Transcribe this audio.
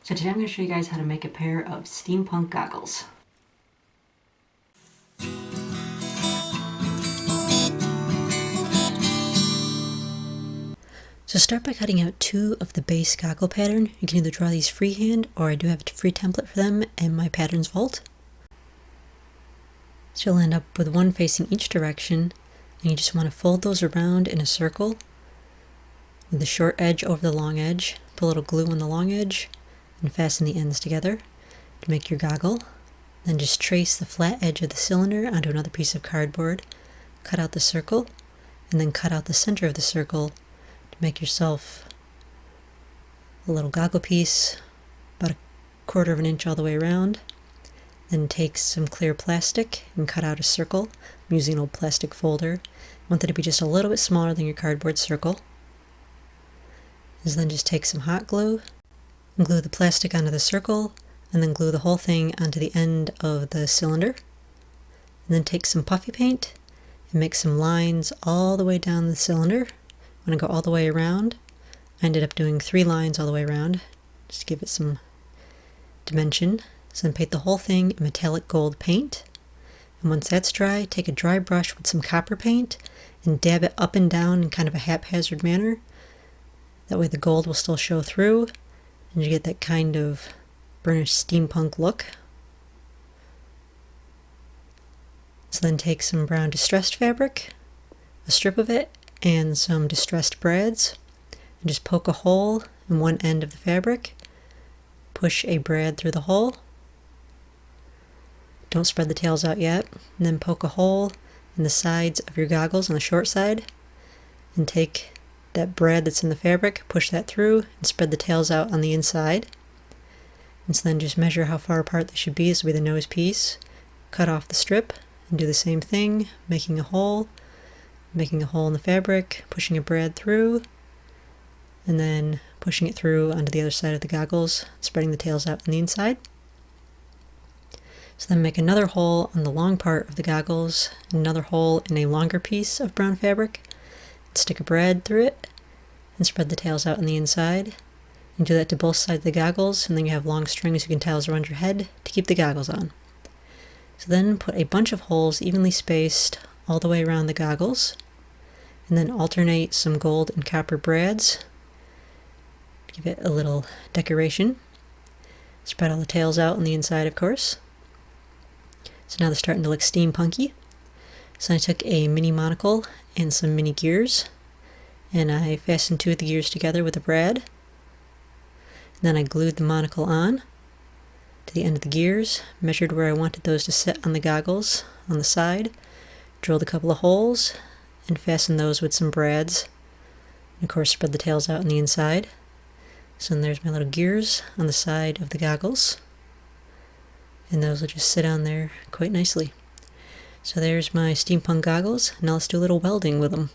So today I'm going to show you guys how to make a pair of steampunk goggles. So start by cutting out two of the base goggle pattern. You can either draw these freehand, or I do have a free template for them in my patterns vault. So you'll end up with one facing each direction, and you just want to fold those around in a circle with the short edge over the long edge. Put a little glue on the long edge and fasten the ends together to make your goggle. Then just trace the flat edge of the cylinder onto another piece of cardboard, cut out the circle, and then cut out the center of the circle to make yourself a little goggle piece about 1/4 of an inch all the way around. Then take some clear plastic and cut out a circle. I'm using an old plastic folder. I want it to be just a little bit smaller than your cardboard circle. And then just take some hot glue and glue the plastic onto the circle, and then glue the whole thing onto the end of the cylinder. And then take some puffy paint and make some lines all the way down the cylinder. I'm going to go all the way around. I ended up doing 3 lines all the way around, just to give it some dimension. So then paint the whole thing in metallic gold paint. And once that's dry, take a dry brush with some copper paint and dab it up and down in kind of a haphazard manner. That way the gold will still show through, and you get that kind of burnished steampunk look. So then take some brown distressed fabric, a strip of it, and some distressed brads, and just poke a hole in one end of the fabric. Push a brad through the hole. Don't spread the tails out yet. And then poke a hole in the sides of your goggles on the short side, and take that brad that's in the fabric, push that through, and spread the tails out on the inside. And so then just measure how far apart they should be. This will be the nose piece. Cut off the strip and do the same thing, making a hole in the fabric, pushing a brad through, and then pushing it through onto the other side of the goggles, spreading the tails out on the inside. So then make another hole on the long part of the goggles, another hole in a longer piece of brown fabric, stick a brad through it, and spread the tails out on the inside. And do that to both sides of the goggles, and then you have long strings you can tie around your head to keep the goggles on. So then put a bunch of holes evenly spaced all the way around the goggles, and then alternate some gold and copper brads. Give it a little decoration. Spread all the tails out on the inside, of course. So now they're starting to look steampunky. So I took a mini monocle and some mini gears, and I fastened 2 of the gears together with a brad. Then I glued the monocle on to the end of the gears, measured where I wanted those to sit on the goggles on the side, drilled a couple of holes, and fastened those with some brads. And of course spread the tails out on the inside. So then there's my little gears on the side of the goggles, and those will just sit on there quite nicely. So there's my steampunk goggles. Now let's do a little welding with them.